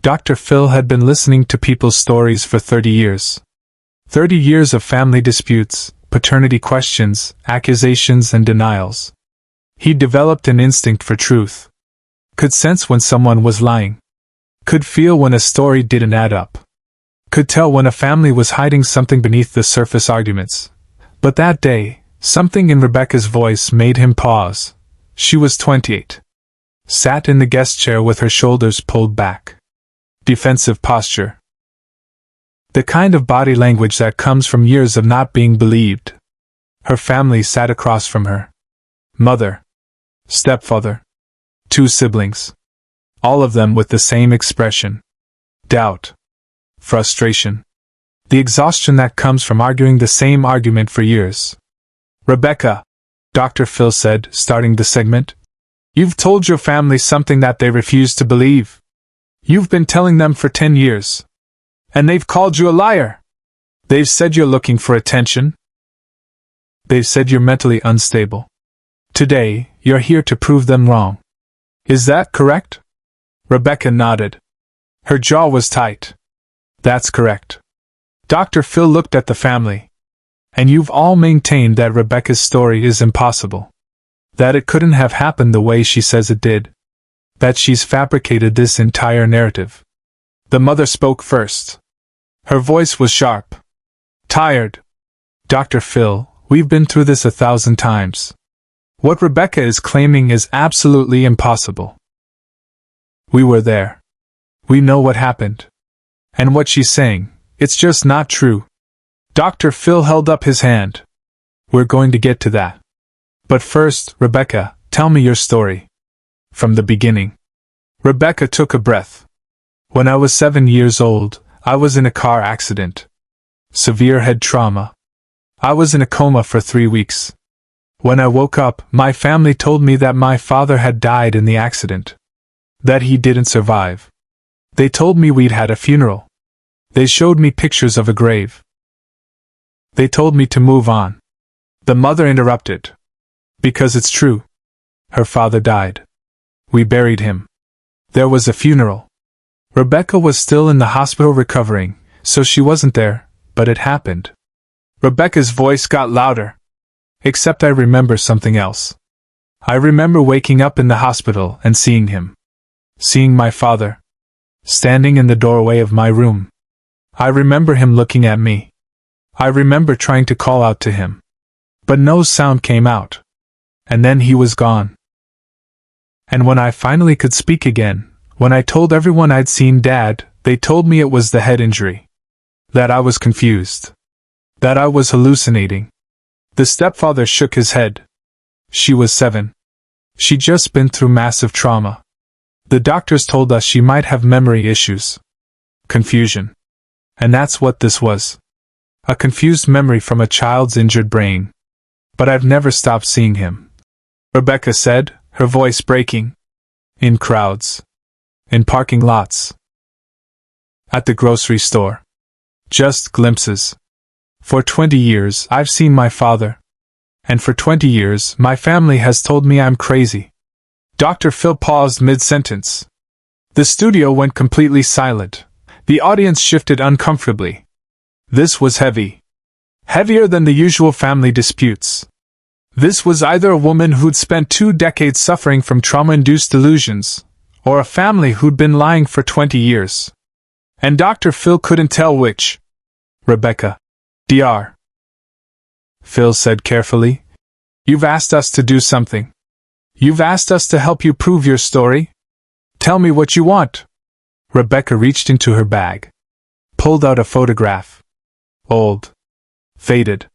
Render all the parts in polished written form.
Dr. Phil had been listening to people's stories for 30 years. 30 years of family disputes, paternity questions, accusations and denials. He developed an instinct for truth. Could sense when someone was lying. Could feel when a story didn't add up. Could tell when a family was hiding something beneath the surface arguments. But that day, something in Rebecca's voice made him pause. She was 28. Sat in the guest chair with her shoulders pulled back. Defensive posture. The kind of body language that comes from years of not being believed. Her family sat across from her. Mother. Stepfather. 2 siblings. All of them with the same expression. Doubt. Frustration. The exhaustion that comes from arguing the same argument for years. Rebecca, Dr. Phil said, starting the segment. You've told your family something that they refuse to believe. You've been telling them for 10 years. And they've called you a liar. They've said you're looking for attention. They've said you're mentally unstable. Today, you're here to prove them wrong. Is that correct? Rebecca nodded. Her jaw was tight. That's correct. Dr. Phil looked at the family. And you've all maintained that Rebecca's story is impossible. That it couldn't have happened the way she says it did. That she's fabricated this entire narrative. The mother spoke first. Her voice was sharp. Tired. Dr. Phil, we've been through this 1,000 times. What Rebecca is claiming is absolutely impossible. We were there. We know what happened. And what she's saying, it's just not true. Dr. Phil held up his hand. We're going to get to that. But first, Rebecca, tell me your story. From the beginning. Rebecca took a breath. When I was 7 years old, I was in a car accident. Severe head trauma. I was in a coma for 3 weeks. When I woke up, my family told me that my father had died in the accident. That he didn't survive. They told me we'd had a funeral. They showed me pictures of a grave. They told me to move on. The mother interrupted. Because it's true. Her father died. We buried him. There was a funeral. Rebecca was still in the hospital recovering, so she wasn't there, but it happened. Rebecca's voice got louder. Except I remember something else. I remember waking up in the hospital and seeing him. Seeing my father. Standing in the doorway of my room. I remember him looking at me. I remember trying to call out to him. But no sound came out. And then he was gone. And when I finally could speak again, when I told everyone I'd seen Dad, they told me it was the head injury. That I was confused. That I was hallucinating. The stepfather shook his head. She was 7. She'd just been through massive trauma. The doctors told us she might have memory issues. Confusion. And that's what this was. A confused memory from a child's injured brain. But I've never stopped seeing him. Rebecca said, her voice breaking. In crowds. In parking lots. At the grocery store. Just glimpses. For 20 years, I've seen my father. And for 20 years, my family has told me I'm crazy. Dr. Phil paused mid-sentence. The studio went completely silent. The audience shifted uncomfortably. This was heavy. Heavier than the usual family disputes. This was either a woman who'd spent 2 decades suffering from trauma-induced delusions, or a family who'd been lying for 20 years. And Dr. Phil couldn't tell which. Rebecca. Dr. Phil said carefully. You've asked us to do something. You've asked us to help you prove your story. Tell me what you want. Rebecca reached into her bag. Pulled out a photograph. Old. Faded.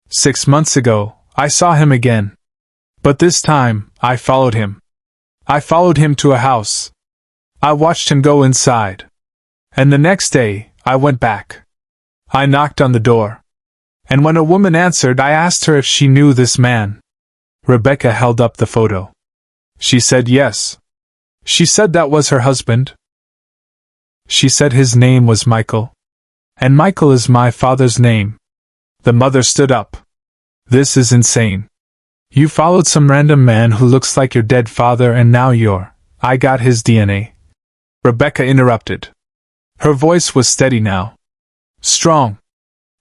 6 months ago, I saw him again. But this time, I followed him. I followed him to a house. I watched him go inside. And the next day, I went back. I knocked on the door. And when a woman answered, I asked her if she knew this man. Rebecca held up the photo. She said yes. She said that was her husband. She said his name was Michael. And Michael is my father's name. The mother stood up. This is insane. You followed some random man who looks like your dead father and now I got his DNA. Rebecca interrupted. Her voice was steady now. Strong.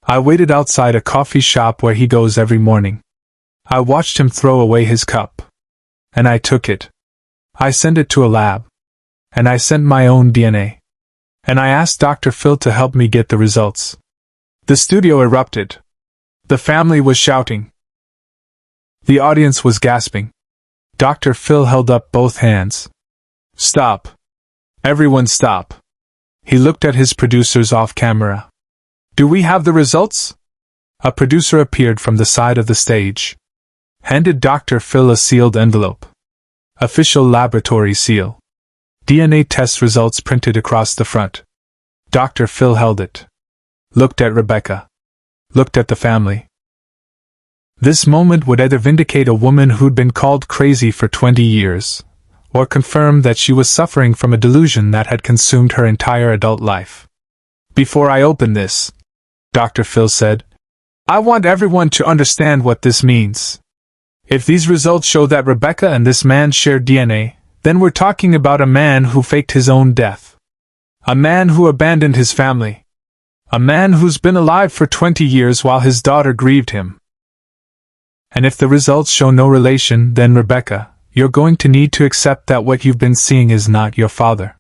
I waited outside a coffee shop where he goes every morning. I watched him throw away his cup. And I took it. I sent it to a lab. And I sent my own DNA. And I asked Dr. Phil to help me get the results. The studio erupted. The family was shouting. The audience was gasping. Dr. Phil held up both hands. Stop. Everyone stop. He looked at his producers off camera. Do we have the results? A producer appeared from the side of the stage. Handed Dr. Phil a sealed envelope. Official laboratory seal. DNA test results printed across the front. Dr. Phil held it. Looked at Rebecca. Looked at the family. This moment would either vindicate a woman who'd been called crazy for 20 years, or confirm that she was suffering from a delusion that had consumed her entire adult life. Before I open this, Dr. Phil said, I want everyone to understand what this means. If these results show that Rebecca and this man share DNA, then we're talking about a man who faked his own death. A man who abandoned his family. A man who's been alive for 20 years while his daughter grieved him. And if the results show no relation, then Rebecca, you're going to need to accept that what you've been seeing is not your father.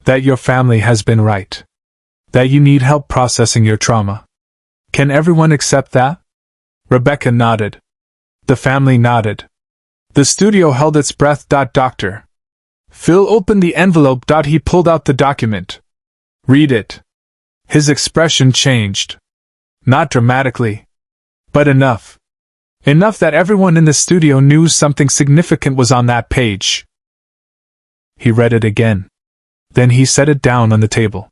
That your family has been right. That you need help processing your trauma. Can everyone accept that? Rebecca nodded. The family nodded. The studio held its breath. Dr. Phil opened the envelope. He pulled out the document. Read it. His expression changed. Not dramatically. But enough. Enough that everyone in the studio knew something significant was on that page. He read it again. Then he set it down on the table.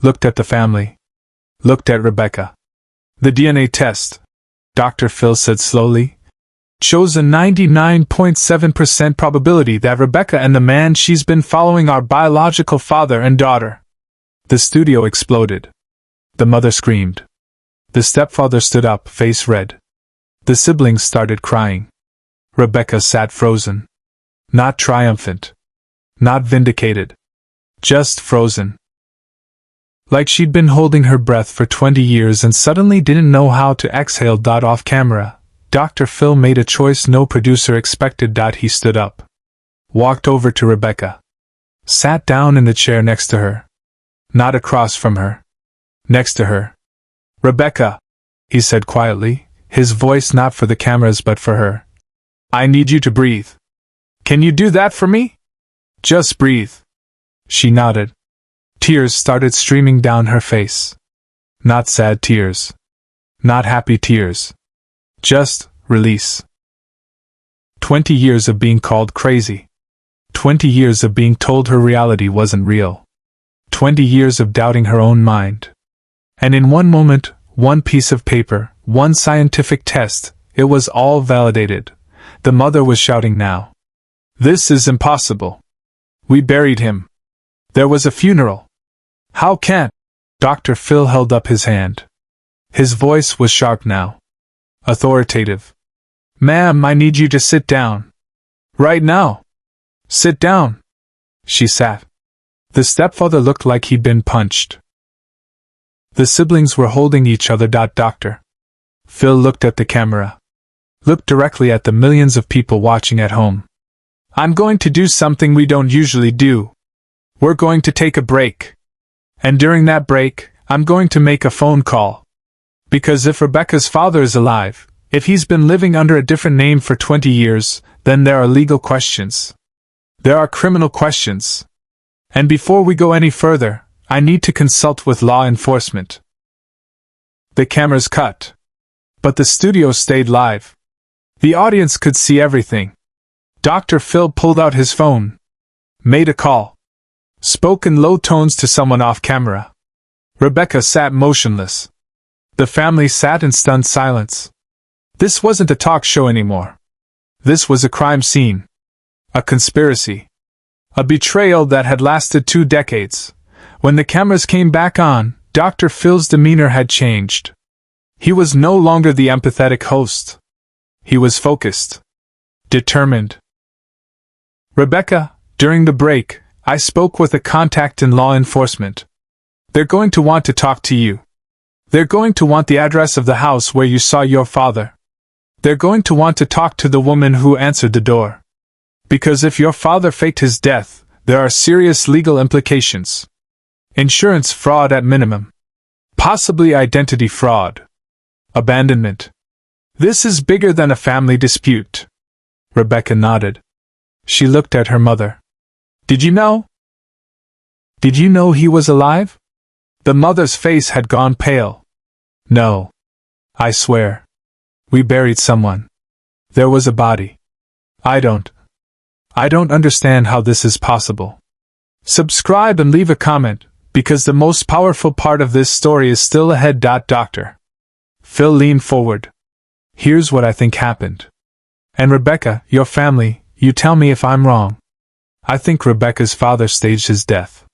Looked at the family. Looked at Rebecca. The DNA test, Dr. Phil said slowly, shows a 99.7% probability that Rebecca and the man she's been following are biological father and daughter. The studio exploded. The mother screamed. The stepfather stood up, face red. The siblings started crying. Rebecca sat frozen. Not triumphant. Not vindicated. Just frozen. Like she'd been holding her breath for 20 years and suddenly didn't know how to exhale. Off camera, Dr. Phil made a choice no producer expected. He stood up. Walked over to Rebecca. Sat down in the chair next to her. Not across from her. Next to her. Rebecca, he said quietly, his voice not for the cameras but for her. I need you to breathe. Can you do that for me? Just breathe. She nodded. Tears started streaming down her face. Not sad tears. Not happy tears. Just release. 20 years of being called crazy. 20 years of being told her reality wasn't real. 20 years of doubting her own mind. And in one moment, one piece of paper, one scientific test, it was all validated. The mother was shouting now. This is impossible. We buried him. There was a funeral. How can? Dr. Phil held up his hand. His voice was sharp now. Authoritative. Ma'am, I need you to sit down. Right now. Sit down. She sat. The stepfather looked like he'd been punched. The siblings were holding each other. Dr. Phil looked at the camera. Looked directly at the millions of people watching at home. I'm going to do something we don't usually do. We're going to take a break. And during that break, I'm going to make a phone call. Because if Rebecca's father is alive, if he's been living under a different name for 20 years, then there are legal questions. There are criminal questions. And before we go any further, I need to consult with law enforcement. The cameras cut. But the studio stayed live. The audience could see everything. Dr. Phil pulled out his phone. Made a call. Spoke in low tones to someone off camera. Rebecca sat motionless. The family sat in stunned silence. This wasn't a talk show anymore. This was a crime scene. A conspiracy. A betrayal that had lasted 2 decades. When the cameras came back on, Dr. Phil's demeanor had changed. He was no longer the empathetic host. He was focused. Determined. Rebecca, during the break, I spoke with a contact in law enforcement. They're going to want to talk to you. They're going to want the address of the house where you saw your father. They're going to want to talk to the woman who answered the door. Because if your father faked his death, there are serious legal implications. Insurance fraud at minimum. Possibly identity fraud. Abandonment. This is bigger than a family dispute. Rebecca nodded. She looked at her mother. Did you know? Did you know he was alive? The mother's face had gone pale. No. I swear. We buried someone. There was a body. I don't understand how this is possible. Subscribe and leave a comment, because the most powerful part of this story is still ahead. Doctor Phil leaned forward. Here's what I think happened. And Rebecca, your family, you tell me if I'm wrong. I think Rebecca's father staged his death.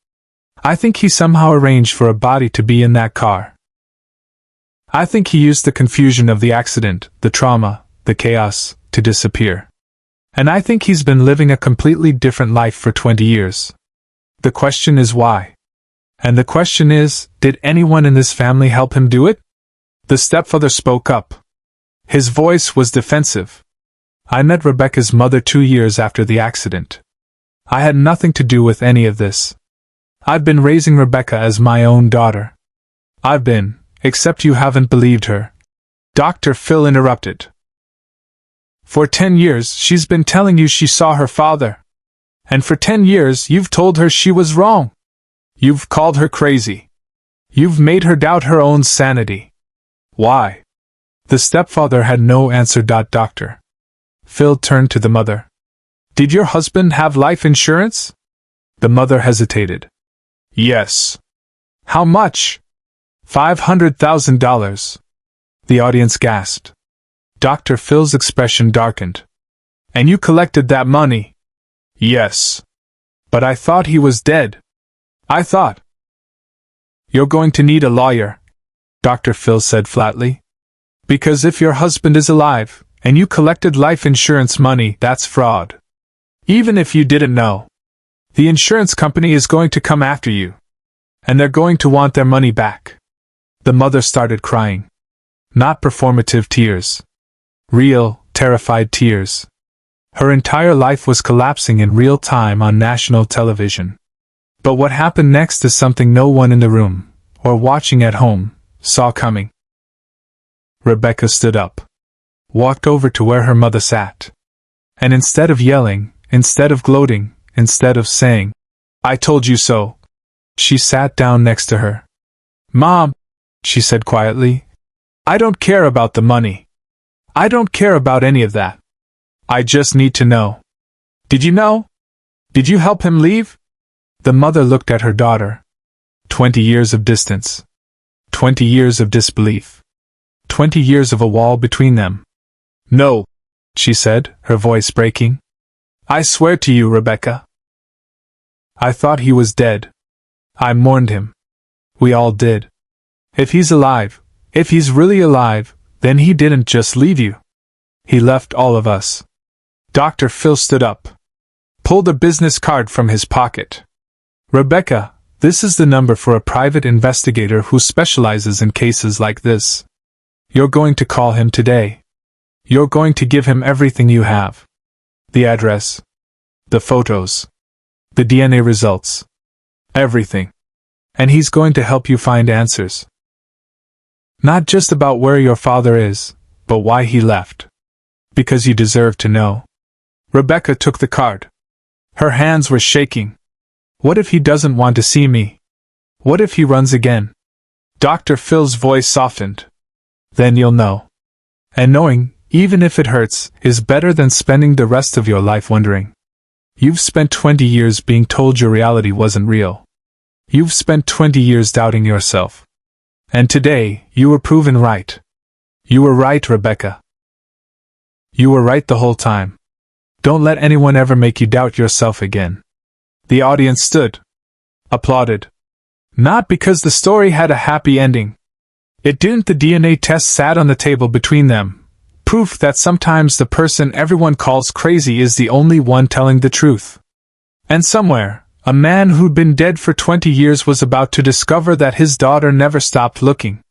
I think he somehow arranged for a body to be in that car. I think he used the confusion of the accident, the trauma, the chaos, to disappear. And I think he's been living a completely different life for 20 years. The question is why? And the question is, did anyone in this family help him do it? The stepfather spoke up. His voice was defensive. I met Rebecca's mother 2 years after the accident. I had nothing to do with any of this. I've been raising Rebecca as my own daughter. Except you haven't believed her. Dr. Phil interrupted. For 10 years she's been telling you she saw her father. And for 10 years you've told her she was wrong. You've called her crazy. You've made her doubt her own sanity. Why? The stepfather had no answer. Dr. Phil turned to the mother. Did your husband have life insurance? The mother hesitated. Yes. How much? $500,000. The audience gasped. Dr. Phil's expression darkened. And you collected that money? Yes. But I thought he was dead. I thought. You're going to need a lawyer, Dr. Phil said flatly. Because if your husband is alive, and you collected life insurance money, that's fraud. Even if you didn't know. The insurance company is going to come after you. And they're going to want their money back. The mother started crying. Not performative tears. Real, terrified tears. Her entire life was collapsing in real time on national television. But what happened next is something no one in the room, or watching at home, saw coming. Rebecca stood up. Walked over to where her mother sat. And instead of yelling, instead of gloating, instead of saying, I told you so, she sat down next to her. Mom, she said quietly, I don't care about the money. I don't care about any of that. I just need to know. Did you know? Did you help him leave? The mother looked at her daughter. 20 years of distance. 20 years of disbelief. 20 years of a wall between them. No, she said, her voice breaking. I swear to you, Rebecca. I thought he was dead. I mourned him. We all did. If he's alive, if he's really alive, then he didn't just leave you. He left all of us. Dr. Phil stood up. Pulled a business card from his pocket. Rebecca, this is the number for a private investigator who specializes in cases like this. You're going to call him today. You're going to give him everything you have. The address. The photos. The DNA results. Everything. And he's going to help you find answers. Not just about where your father is, but why he left. Because you deserve to know. Rebecca took the card. Her hands were shaking. What if he doesn't want to see me? What if he runs again? Dr. Phil's voice softened. Then you'll know. And knowing, even if it hurts, is better than spending the rest of your life wondering. You've spent 20 years being told your reality wasn't real. You've spent 20 years doubting yourself. And today, you were proven right. You were right, Rebecca. You were right the whole time. Don't let anyone ever make you doubt yourself again. The audience stood. Applauded. Not because the story had a happy ending. It didn't. The DNA test sat on the table between them. Proof that sometimes the person everyone calls crazy is the only one telling the truth. And somewhere, A man who'd been dead for 20 years was about to discover that his daughter never stopped looking.